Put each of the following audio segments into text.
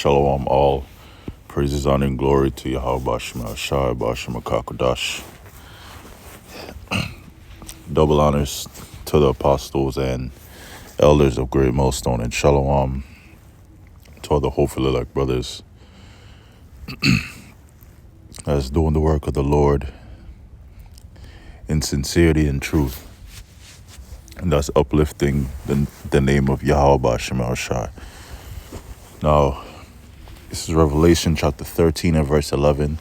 Shalom all. Praises, honor, and glory to Yahweh Shema Shai Bashima Kakodash. Double honors to the apostles and elders of Great Millstone, and Shalom to all the hopeful elect brothers that's doing the work of the Lord in sincerity and truth, and thus uplifting the name of Yahweh Shema Shai. Now, this is Revelation chapter 13 and verse 11.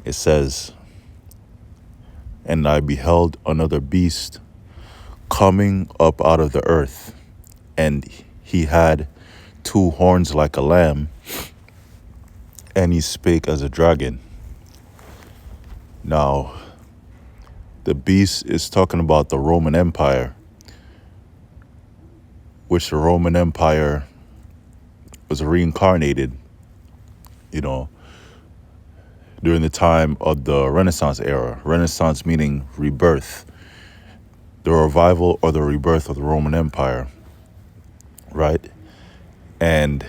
It says, "And I beheld another beast coming up out of the earth, and he had two horns like a lamb, and he spake as a dragon." Now, the beast is talking about the Roman Empire, which the Roman Empire was reincarnated, during the time of the Renaissance era. Renaissance meaning rebirth, the revival or the rebirth of the Roman Empire, right? And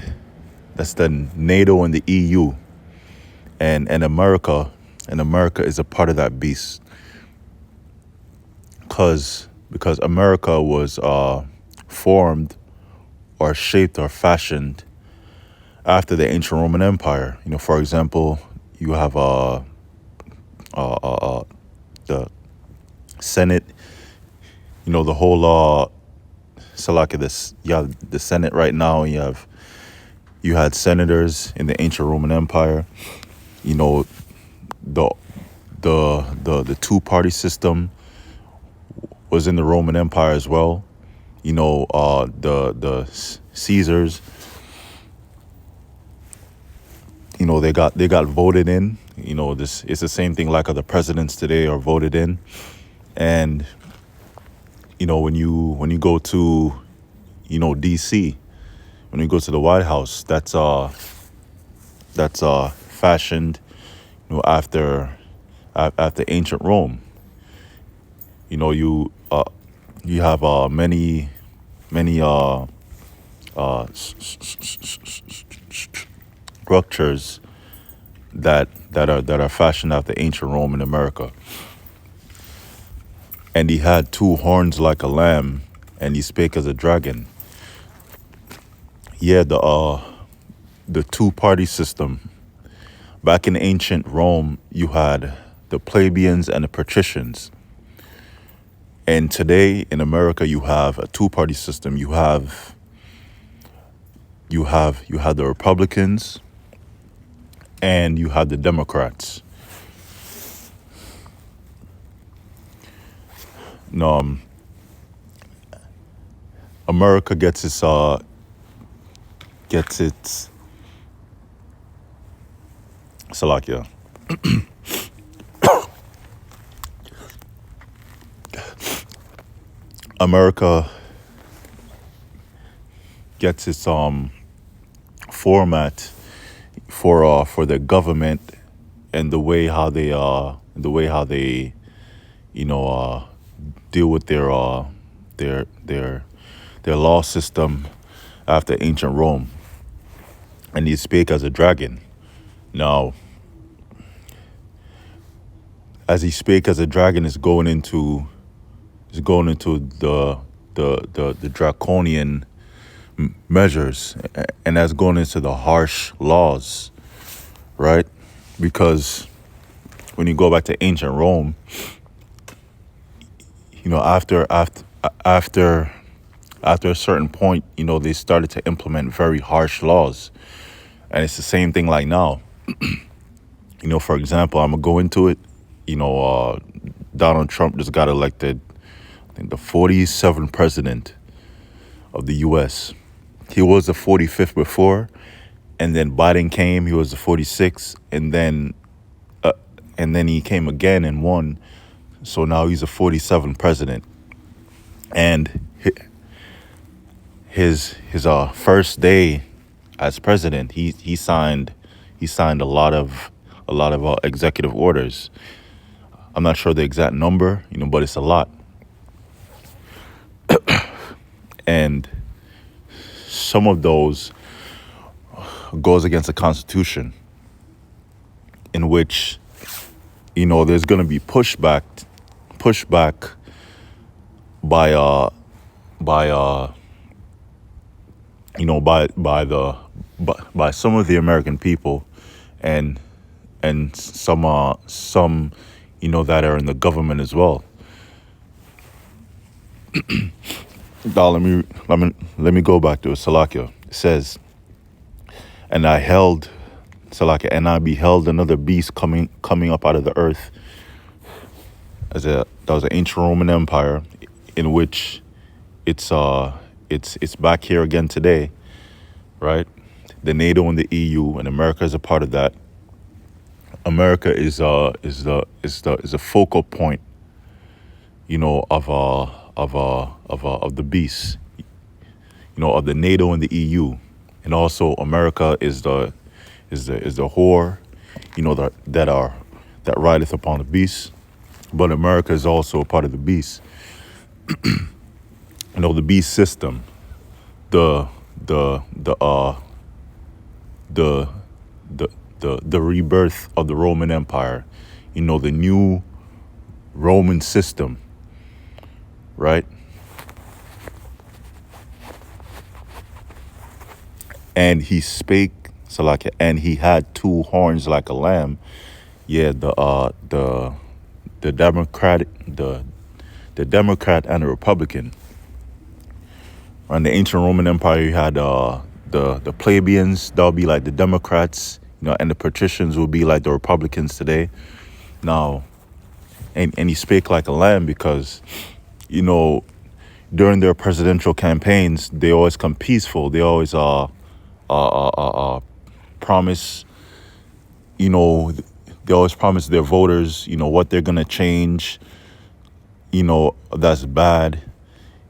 that's the NATO and the EU, and America is a part of that beast, because America was formed or shaped or fashioned after the ancient Roman Empire. For example, you have the Senate. The whole the Senate right now. You had senators in the ancient Roman Empire. The two-party system was in the Roman Empire as well. The Caesars. They got voted in. This it's the same thing like the presidents today are voted in. And when you go to DC, when you go to the White House, that's fashioned after ancient Rome. You have many structures that are fashioned after ancient Rome in America. And he had two horns like a lamb, and he spake as a dragon. Yeah, the two-party system. Back in ancient Rome, you had the plebeians and the patricians. And today in America, you have a two-party system. You have the Republicans, and you have the Democrats. America gets its Salakia. America gets its format for their government, and the way how they deal with their law system after ancient Rome. And he spake as a dragon. Now, as he spake as a dragon, is going into the draconian measures, and that's going into the harsh laws, right? Because when you go back to ancient Rome, after a certain point, they started to implement very harsh laws. And it's the same thing like now. For example, I'm gonna go into it. Donald Trump just got elected, I think, the 47th president of the U.S. He was the 45th before, and then Biden came. He was the 46th, and then he came again and won. So now he's a 47th president. And his first day as president, he signed a lot of executive orders. I'm not sure the exact number, but it's a lot. And some of those goes against the Constitution, in which, there's going to be pushback by by by some of the American people, and some that are in the government as well. Now let me go back to Salakia. It says, and I beheld another beast coming up out of the earth. That was an ancient Roman Empire, in which it's back here again today, right? The NATO and the EU, and America is a part of that. America is the focal point, of the beast, of the NATO and the EU, and also America is the whore, that rideth upon the beast. But America is also a part of the beast. The beast system, the rebirth of the Roman Empire, the new Roman system, right? And he spake, Salakia, and he had two horns like a lamb. Yeah, the Democrat and the Republican. On the ancient Roman Empire, you had the plebeians, that would be like the Democrats, and the patricians would be like the Republicans today. Now, and he spake like a lamb because, during their presidential campaigns, they always come peaceful. They always promise, they always promise their voters, what they're gonna change, that's bad,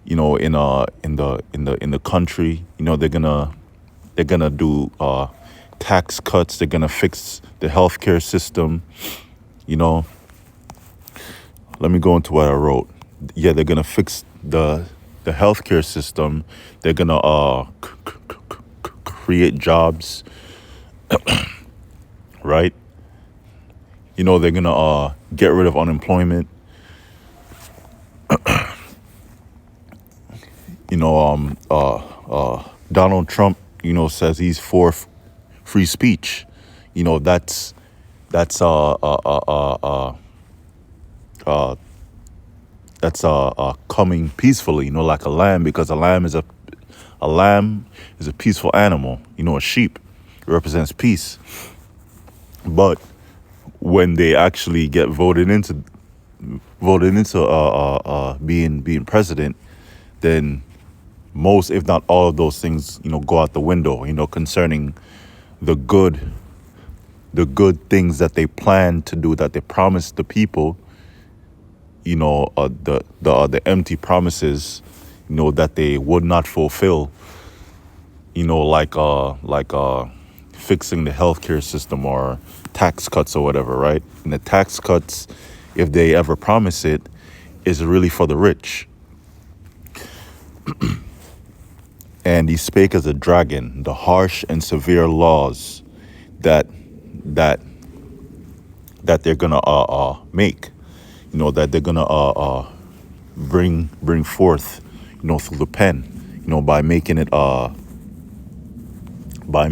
in the country. They're gonna do tax cuts. They're gonna fix the healthcare system. Let me go into what I wrote. Yeah, they're gonna fix the healthcare system. They're gonna create jobs, right? They're gonna get rid of unemployment. Donald Trump, says he's for free speech. That's coming peacefully, like a lamb, because a lamb is a peaceful animal. A sheep represents peace. But when they actually get voted into being president, then most, if not all of those things, go out the window, concerning the good things that they plan to do, that they promised the people, the empty promises, that they would not fulfill, like fixing the healthcare system or tax cuts or whatever, right? And the tax cuts, if they ever promise it, is really for the rich. And he spake as a dragon, the harsh and severe laws that they're gonna make, that they're gonna bring forth, through the pen, by making it by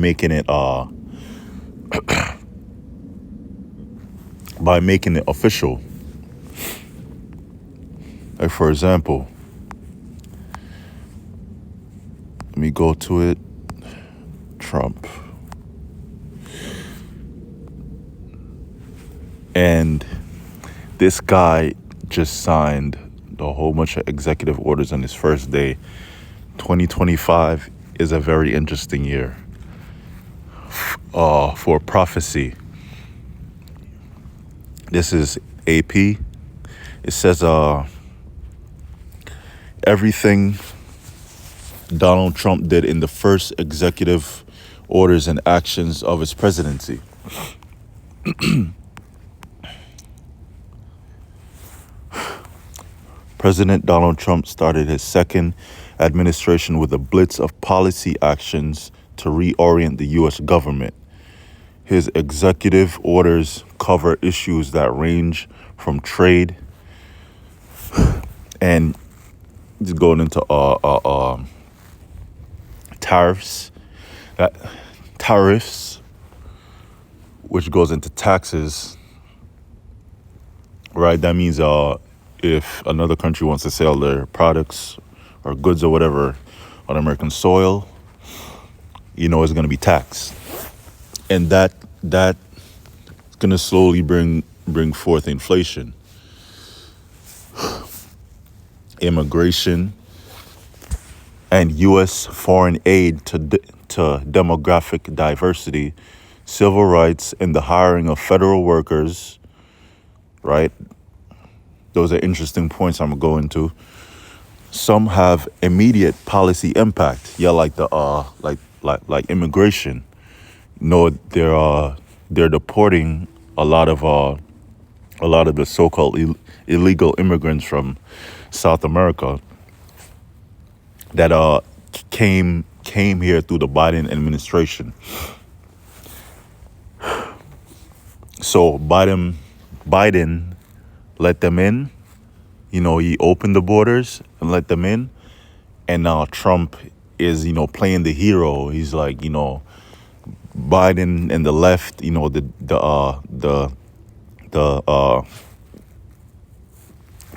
making it official. Like, for example, let me go to it. Trump. And this guy just signed a whole bunch of executive orders on his first day. 2025 is a very interesting year for prophecy. This is AP. It says everything Donald Trump did in the first executive orders and actions of his presidency. President Donald Trump started his second administration with a blitz of policy actions to reorient the U.S. government. His executive orders cover issues that range from trade and just going into tariffs, that tariffs, which goes into taxes, right? That means if another country wants to sell their products or goods or whatever on American soil, it's going to be taxed, and that's going to slowly bring forth inflation. Immigration and U.S. foreign aid to demographic diversity, civil rights, and the hiring of federal workers, right? Those are interesting points I'm going to go into. Some have immediate policy impact. Yeah, like the like immigration. They're deporting a lot of the so-called illegal immigrants from South America that came here through the Biden administration. So Biden let them in. He opened the borders and let them in. And now Trump is, playing the hero. He's like, Biden and the left, the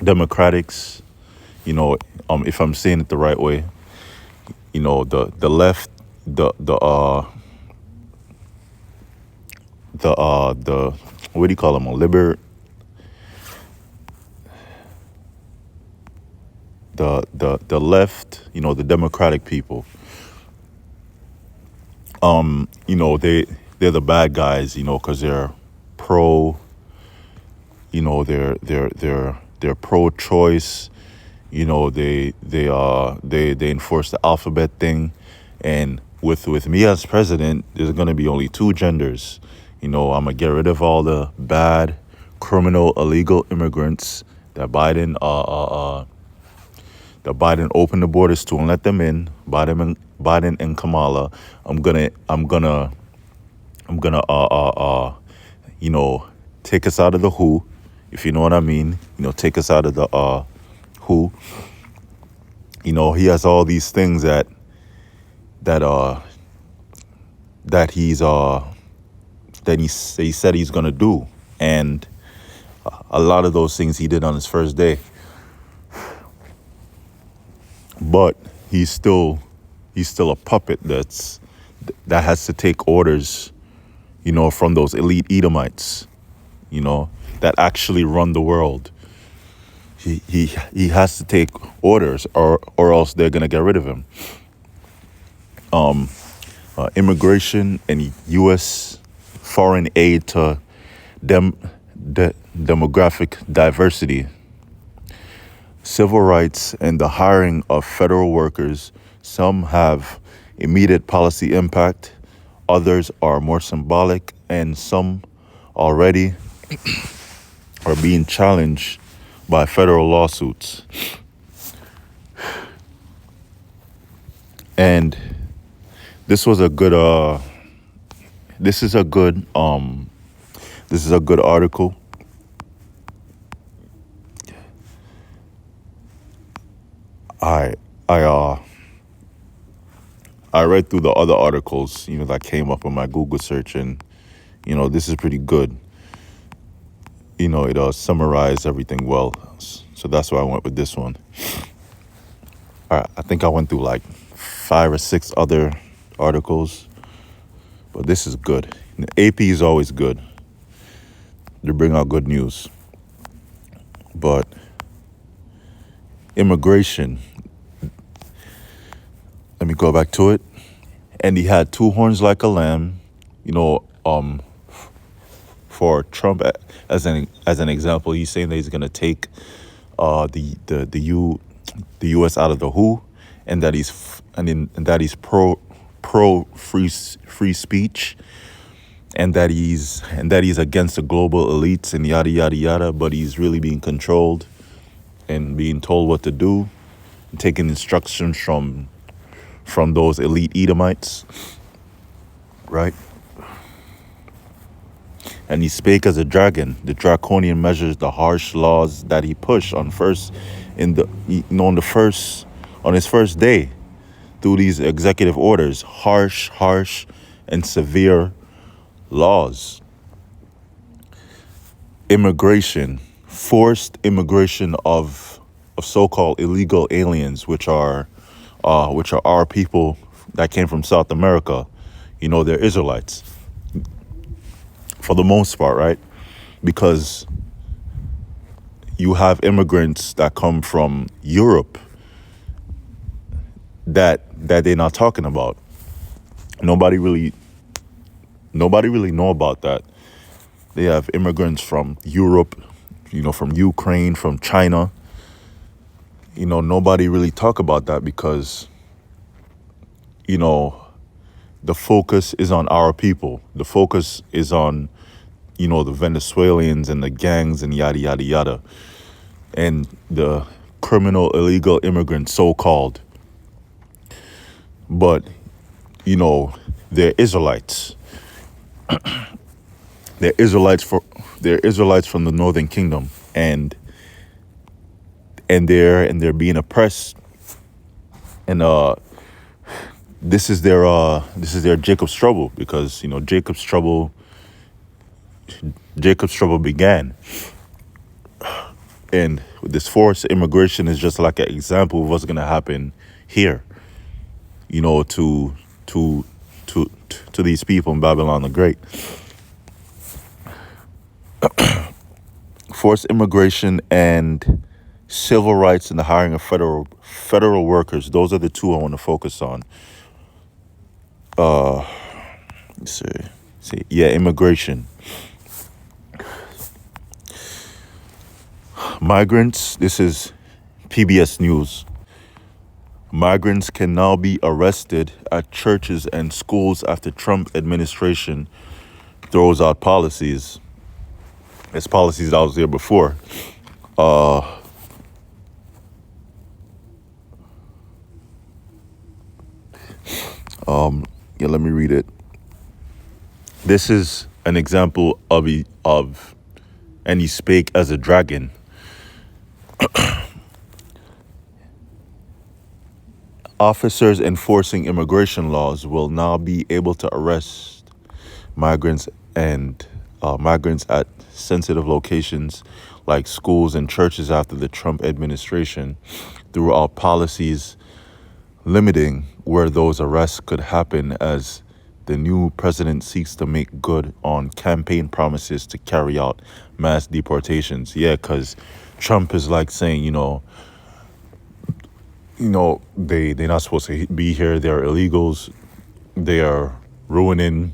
Democrats, if I'm saying it the right way, the left, the what do you call them? The left, the Democratic people. They're the bad guys, because they're pro, they're pro-choice. They enforce the alphabet thing, and with me as president, there's gonna be only two genders. I'm gonna get rid of all the bad, criminal, illegal immigrants that Biden opened the borders to and let them in. Biden and Kamala. I'm gonna take us out of the WHO, if you know what I mean. Take us out of the WHO. He has all these things that he said he's gonna do, and a lot of those things he did on his first day. But he's still a puppet that has to take orders, from those elite Edomites, that actually run the world. He has to take orders, or else they're gonna get rid of him. Immigration and U.S. foreign aid to demographic diversity, civil rights, and the hiring of federal workers. Some have immediate policy impact, others are more symbolic, and some already are being challenged by federal lawsuits. And this is a good article. I read through the other articles, that came up on my Google search, and this is pretty good. It summarized everything well, so that's why I went with this one. I think I went through like 5 or 6 other articles, but this is good. AP is always good. They bring out good news. But immigration, let me go back to it. And he had 2 horns like a lamb, for Trump as an example. He's saying that he's going to take the U.S. out of the WHO, and that he's pro free speech, and that he's against the global elites and yada yada yada. But he's really being controlled and being told what to do, taking instructions from those elite Edomites. right? And he spake as a dragon, the draconian measures, the harsh laws that he pushed on first on the first on his first day through these executive orders, harsh and severe laws. Immigration, forced immigration of so-called illegal aliens, which are our people that came from South America. They're Israelites for the most part, right? Because you have immigrants that come from Europe that they're not talking about. Nobody really know about that. They have immigrants from Europe, from Ukraine, from China. Nobody really talk about that because, the focus is on our people. The focus is on, the Venezuelans and the gangs and yada, yada, yada. And the criminal illegal immigrants, so-called. But, they're Israelites. They're Israelites from the Northern Kingdom, and they're being oppressed, and this is their Jacob's trouble, because Jacob's trouble began, and this forced immigration is just like an example of what's gonna happen here, to these people in Babylon the Great. Forced immigration and civil rights and the hiring of federal workers. Those are the two I want to focus on. Let's see. Yeah, immigration. Migrants. This is PBS News. Migrants can now be arrested at churches and schools after Trump administration throws out policies. There's policies that was there before. Let me read it. This is an example of and he spake as a dragon. Officers enforcing immigration laws will now be able to arrest migrants at sensitive locations like schools and churches after the Trump administration threw out policies limiting where those arrests could happen, as the new president seeks to make good on campaign promises to carry out mass deportations. Yeah, because Trump is like saying, they're not supposed to be here. They're illegals. They are ruining,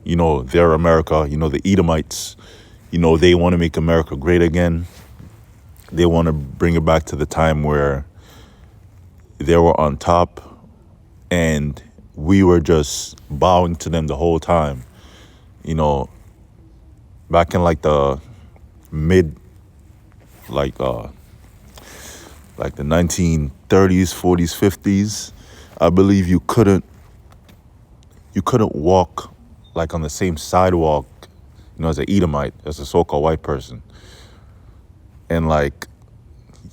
their America. The Edomites, they want to make America great again. They want to bring it back to the time where they were on top and we were just bowing to them the whole time. Back in like the like the 1930s, 40s, 50s, I believe you couldn't walk like on the same sidewalk, as an Edomite, as a so-called white person. And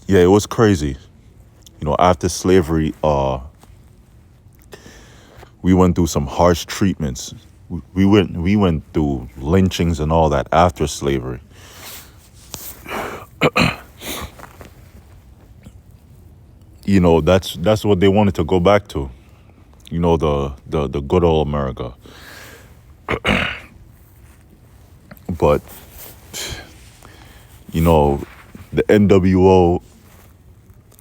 it was crazy. After slavery, we went through some harsh treatments. We went through lynchings and all that after slavery. That's what they wanted to go back to. The good old America. But the NWO,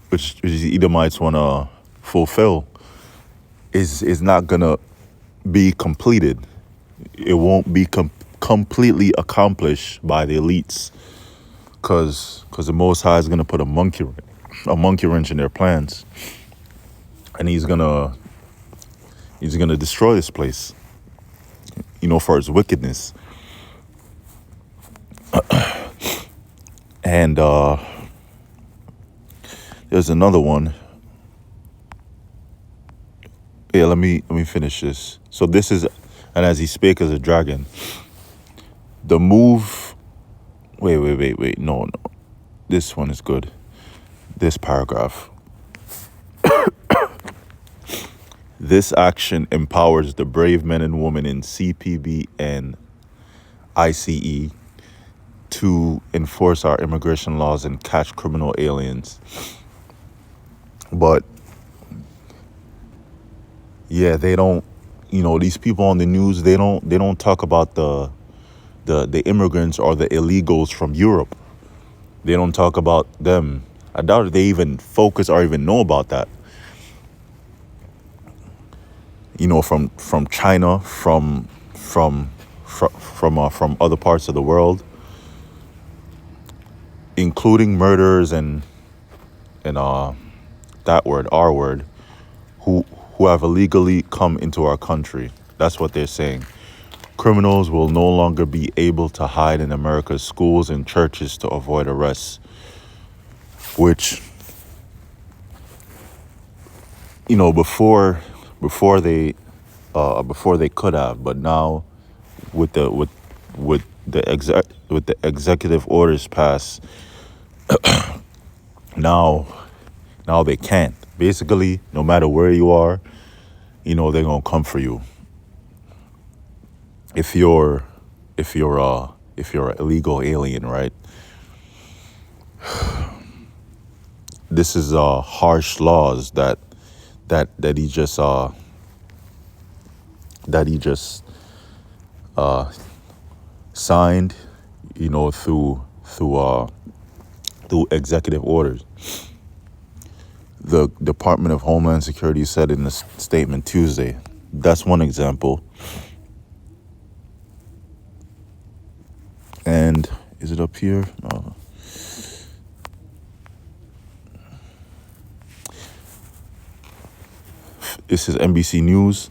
which the Edomites want to fulfill, is not gonna be completed. It won't be completely accomplished by the elites, because the Most High is gonna put a monkey wrench in their plans, and he's gonna destroy this place, for its wickedness. And there's another one. Yeah, let me finish this. So this is and as he spake as a dragon. The move. Wait. No. This one is good. This paragraph. This action empowers the brave men and women in CPB and ICE to enforce our immigration laws and catch criminal aliens. But yeah, they don't. These people on the news, they don't talk about the immigrants or the illegals from Europe. They don't talk about them. I doubt if they even focus or even know about that. From China, from other parts of the world, including murderers and that word, R word, who have illegally come into our country. That's what they're saying. Criminals will no longer be able to hide in America's schools and churches to avoid arrests, which, before they could have, but now with the executive orders passed, now they can't. Basically, no matter where you are, they're gonna come for you. If you're an illegal alien, right? This is harsh laws that he just signed, through executive orders. The Department of Homeland Security said in a statement Tuesday. That's one example. And is it up here? No. This is NBC News.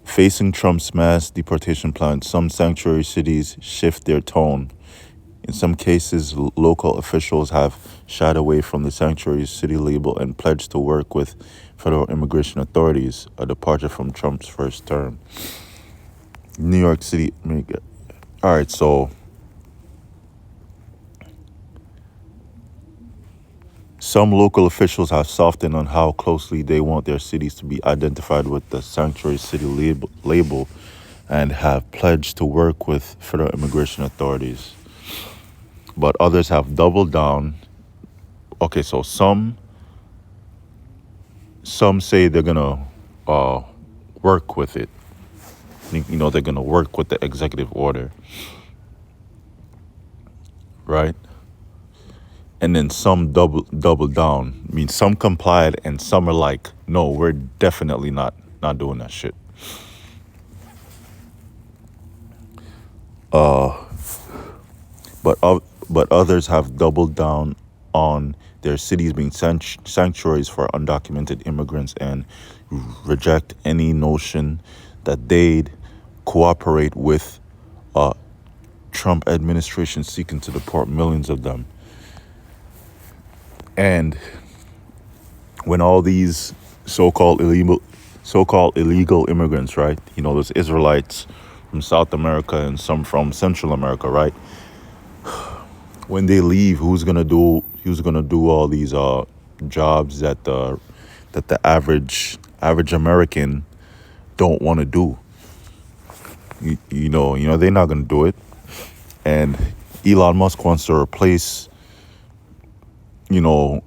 Facing Trump's mass deportation plan, some sanctuary cities shift their tone. In some cases, local officials have shied away from the sanctuary city label and pledged to work with federal immigration authorities, a departure from Trump's first term. New York City. All right, so some local officials have softened on how closely they want their cities to be identified with the sanctuary city label and have pledged to work with federal immigration authorities. But others have doubled down. Okay, so some say they're gonna work with it. They're gonna work with the executive order, right? And then some double down. I mean, some complied, and some are like, no, we're definitely not doing that shit. But others have doubled down on their cities being sanctuaries for undocumented immigrants and reject any notion that they'd cooperate with Trump administration seeking to deport millions of them. And when all these so-called illegal immigrants, right? Those Israelites from South America and some from Central America, right? When they leave, who's gonna do all these jobs that the average American don't want to do? They're not gonna do it. And Elon Musk wants to replace the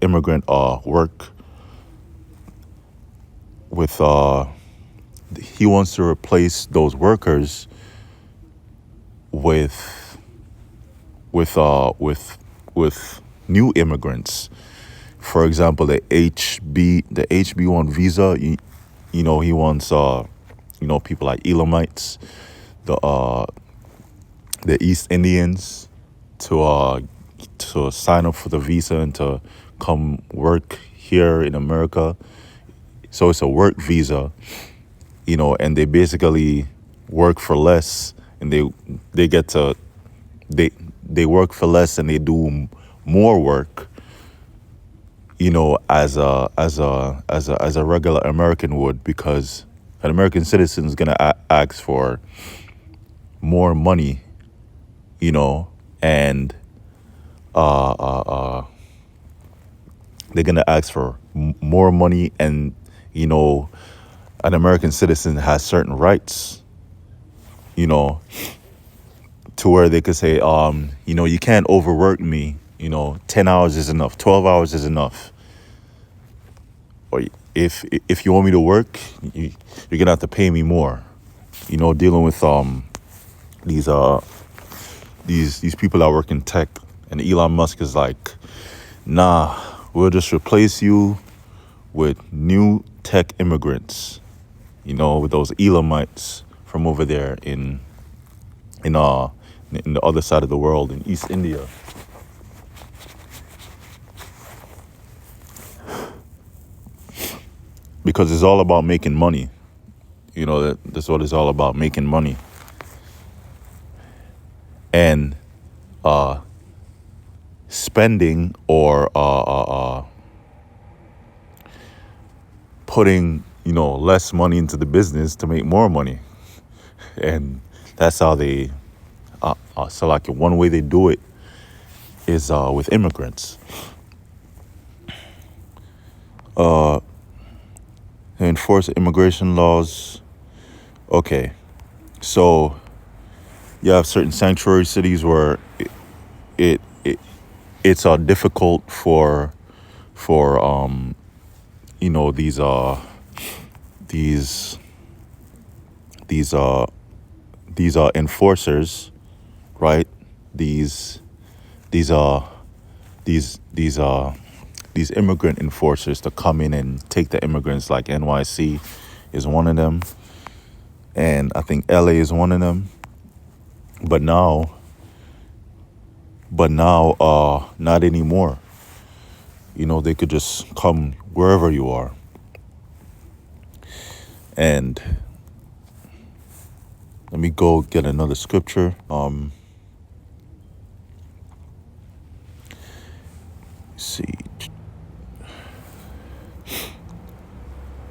immigrant work with he wants to replace those workers with new immigrants. For example, the HB1 visa. He wants people like Elamites, the East Indians to sign up for the visa and to come work here in America. So it's a work visa, and they basically work for less, and they work for less and they do more work, as a regular American would, because an American citizen is gonna ask for more money, and they're gonna ask for more money, and an American citizen has certain rights, to where they could say, you can't overwork me. 10 hours is enough, 12 hours is enough. Or if you want me to work, you're gonna have to pay me more. Dealing with these people that work in tech, and Elon Musk is like, nah, we'll just replace you with new tech immigrants, with those Elamites from over there in the other side of the world, in East India. Because it's all about making money. That's what it's all about, making money. And spending or putting, less money into the business to make more money. And that's how they, so like one way they do it is with immigrants. Enforce immigration laws. Okay, so you have certain sanctuary cities where it's difficult for these enforcers, right? These immigrant enforcers to come in and take the immigrants, like NYC is one of them, and I think LA is one of them. But now, not anymore. They could just come wherever you are. And let me go get another scripture. See.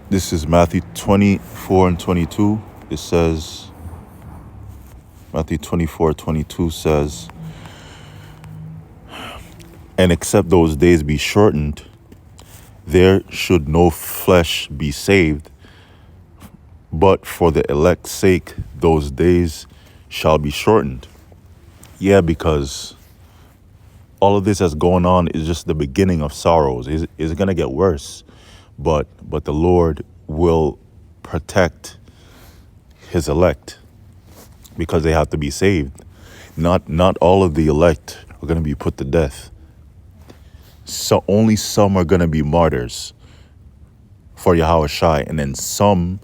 This is Matthew 24 and 22. It says, Matthew 24:22 says, and except those days be shortened, there should no flesh be saved, but for the elect's sake, those days shall be shortened. Yeah, because all of this that's going on is just the beginning of sorrows. It's going to get worse, but the Lord will protect his elect because they have to be saved. Not all of the elect are going to be put to death. So only some are going to be martyrs for Yahweh Shai, and then some,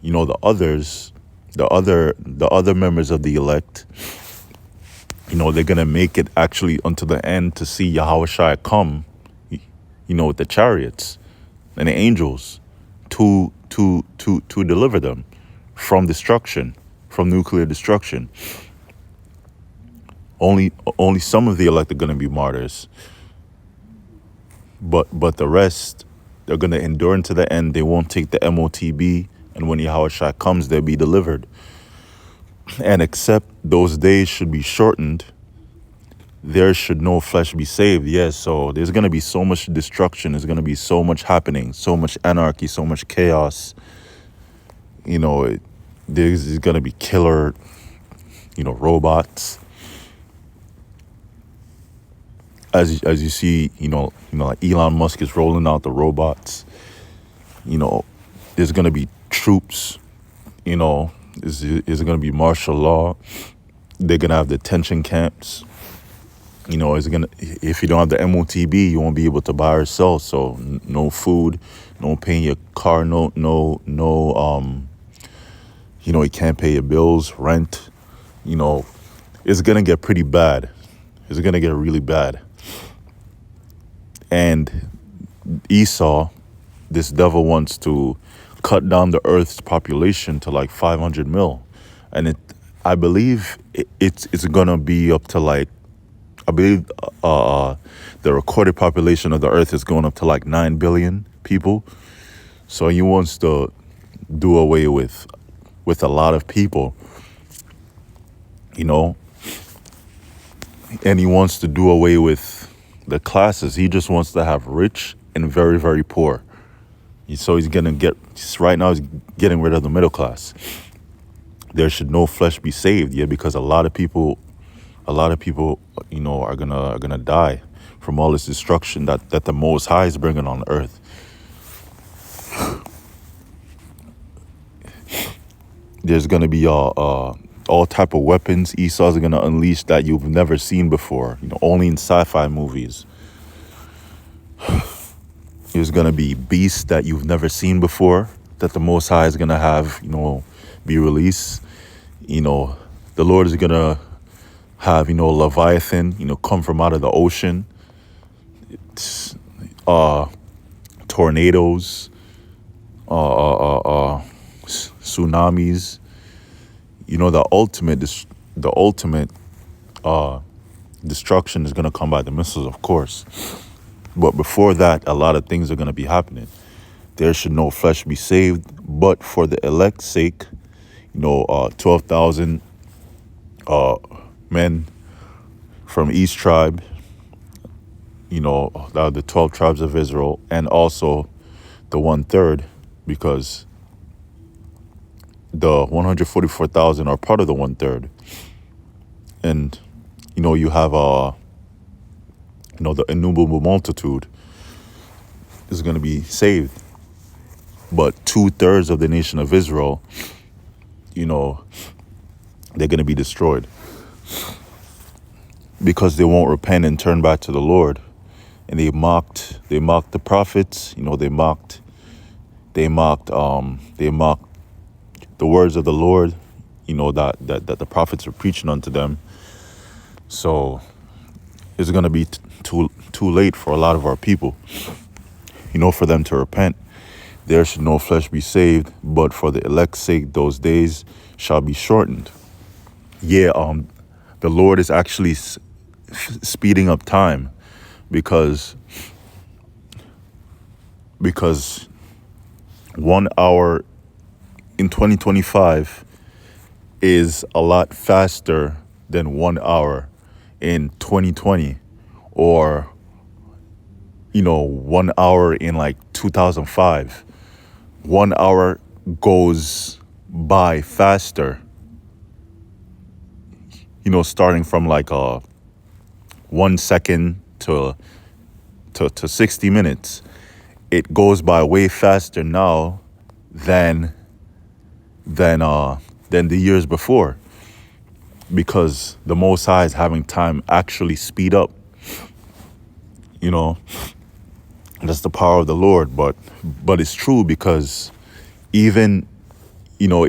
the others, the other members of the elect, they're going to make it actually unto the end to see Yahweh Shai come, with the chariots and the angels to deliver them from destruction, from nuclear destruction. Only some of the elect are going to be martyrs. But the rest, they're going to endure unto the end. They won't take the MOTB, and when Yahweh Shai comes, they'll be delivered. And except those days should be shortened, there should no flesh be saved. Yes, so there's going to be so much destruction. There's going to be so much happening, so much anarchy, so much chaos. There's going to be killer, robots. As you see, like Elon Musk is rolling out the robots. There's going to be troops. Is going to be martial law. They're going to have detention camps. If you don't have the MOTB, you won't be able to buy or sell. So no food, no paying your car, you can't pay your bills, rent. It's going to get pretty bad. It's going to get really bad. And Esau, this devil, wants to cut down the earth's population to like 500 mil. And I believe it's going to be up to like I believe the recorded population of the earth is going up to like 9 billion people. So he wants to do away with a lot of people, you know, and he wants to do away with the classes. He just wants to have rich and very, very poor. So he's right now he's getting rid of the middle class. There should no flesh be saved, yeah, because a lot of people, you know, are gonna die from all this destruction that the Most High is bringing on the earth. There's gonna be all type of weapons Esau's gonna unleash that you've never seen before, you know, only in sci-fi movies. There's gonna be beasts that you've never seen before that the Most High is gonna have, you know, be released. You know, the Lord is gonna have, you know, Leviathan, you know, come from out of the ocean. Tornadoes, tsunamis. You know, the ultimate destruction is gonna come by the missiles, of course. But before that, a lot of things are gonna be happening. There should no flesh be saved, but for the elect's sake, you know, 12,000 men from each tribe, you know, the 12 tribes of Israel, and also the 1/3, because the 144,000 are part of the 1/3. And, you know, you have, you know, the innumerable multitude is going to be saved. But 2/3 of the nation of Israel, you know, they're going to be destroyed because they won't repent and turn back to the Lord. And they mocked the prophets, you know, they mocked the words of the Lord, you know, that the prophets were preaching unto them. So it's going to be too late for a lot of our people, you know, for them to repent. There should no flesh be saved, but for the elect's sake, those days shall be shortened. Yeah, the Lord is actually speeding up time because 1 hour in 2025 is a lot faster than 1 hour in 2020, or, you know, 1 hour in like 2005. 1 hour goes by faster, you know, starting from like 1 second to 60 minutes. It goes by way faster now than the years before, because the Most High is having time actually speed up. You know, that's the power of the Lord. But it's true, because even, you know,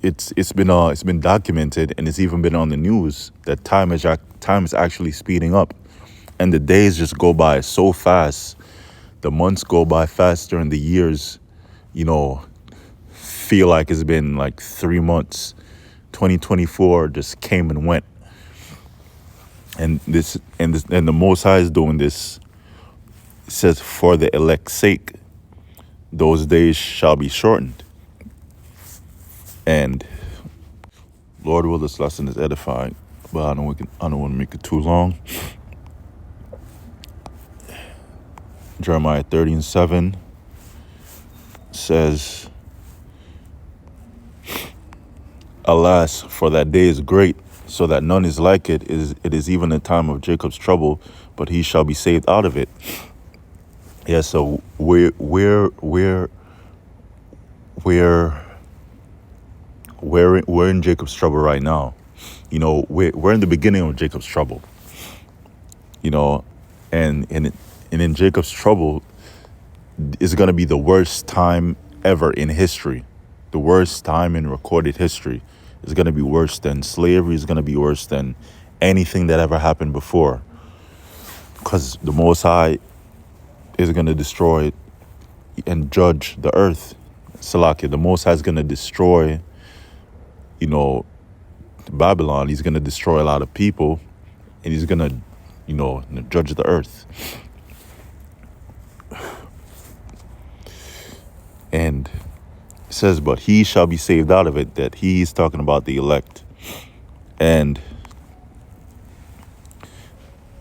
it's been documented, and it's even been on the news that time is actually speeding up, and the days just go by so fast. The months go by faster, and the years, you know, feel like it's been like 3 months. 2024 just came and went, and the Most High is doing this. It says, for the elect's sake, those days shall be shortened. And Lord will, this lesson is edifying, but I don't want to make it too long. Jeremiah 30:7 says, alas, for that day is great, so that none is like it. It is even a time of Jacob's trouble, but he shall be saved out of it. Yeah, so we're in Jacob's trouble right now. You know, we're in the beginning of Jacob's trouble. You know, and in Jacob's trouble is going to be the worst time ever in history. The worst time in recorded history is going to be worse than slavery. Is going to be worse than anything that ever happened before, because the Most High is going to destroy and judge the earth. Salakia, the Most High is going to destroy, you know, Babylon. He's going to destroy a lot of people, and he's going to and the judge of the earth. And it says, but he shall be saved out of it, that he's talking about the elect. And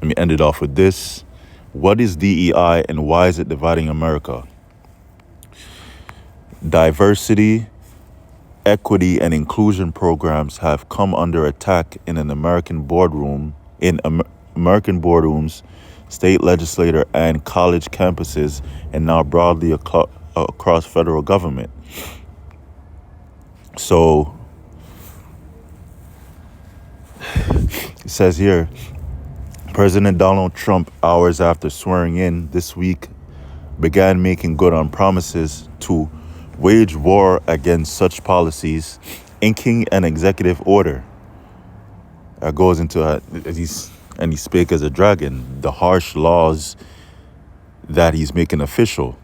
let me end it off with this. What is DEI and why is it dividing America? Diversity, equity, and inclusion programs have come under attack in American boardrooms, state legislature, and college campuses, and now broadly across federal government. So it says here, President Donald Trump, hours after swearing in this week, began making good on promises to wage war against such policies, inking an executive order that goes into he spake as a dragon, the harsh laws that he's making official.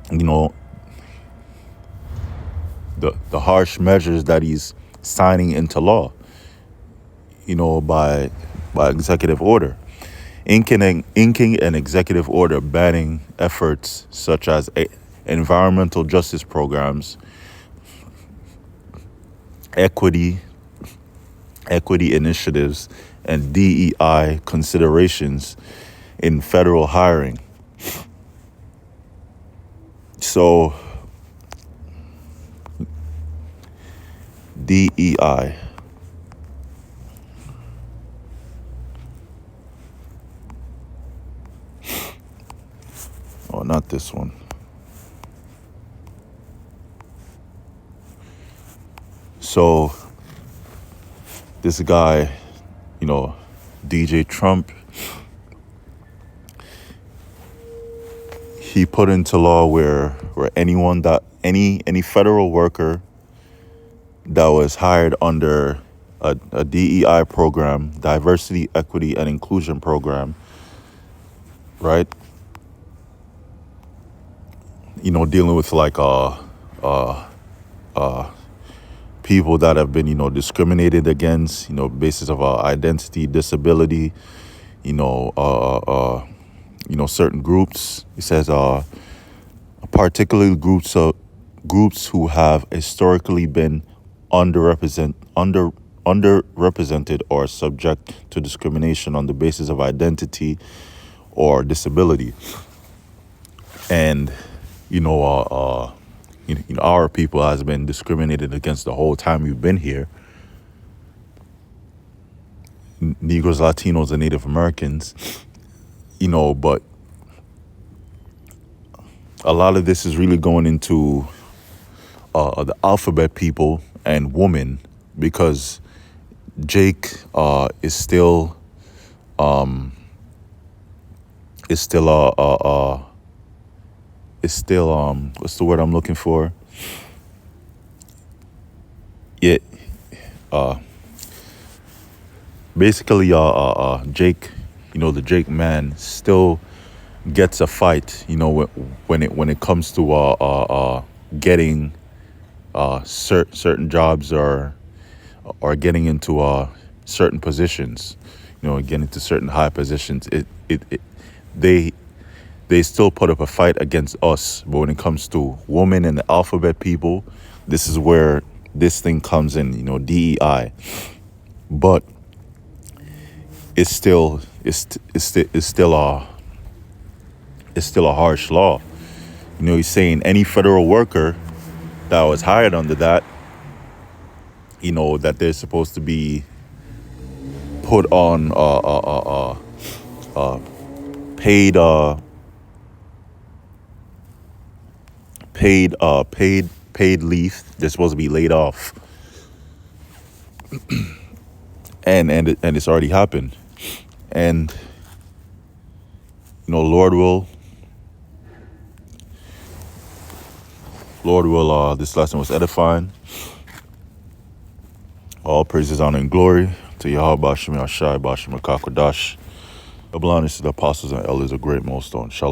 The harsh measures that he's signing into law, by executive order. Inking an executive order banning efforts such as environmental justice programs, equity initiatives, and DEI considerations in federal hiring. So, DEI. Oh, not this one. So, this guy, DJ Trump, he put into law where anyone that any federal worker that was hired under a DEI program, diversity, equity, and inclusion program, right? Dealing with like people that have been discriminated against, basis of identity, disability, certain groups. It says particularly groups who have historically been underrepresented or subject to discrimination on the basis of identity or disability. And our people has been discriminated against the whole time we've been here. Negroes, Latinos, and Native Americans, but a lot of this is really going into the alphabet people and women, because Jake is still what's the word I'm looking for? Basically, Jake, the Jake man still gets a fight, when it comes to getting certain jobs or getting into certain positions, getting to certain high positions. They still put up a fight against us. But when it comes to women and the alphabet people, this is where this thing comes in, DEI. But it's still a harsh law. He's saying any federal worker that was hired under that, that they're supposed to be put on paid leave. They're supposed to be laid off. and it's already happened. And Lord will this lesson was edifying. All praises, honor, and glory to Yahweh Bashim Yashai Bashim Kakodash. Double honors to the apostles and elders of Great Millstone. Shalom.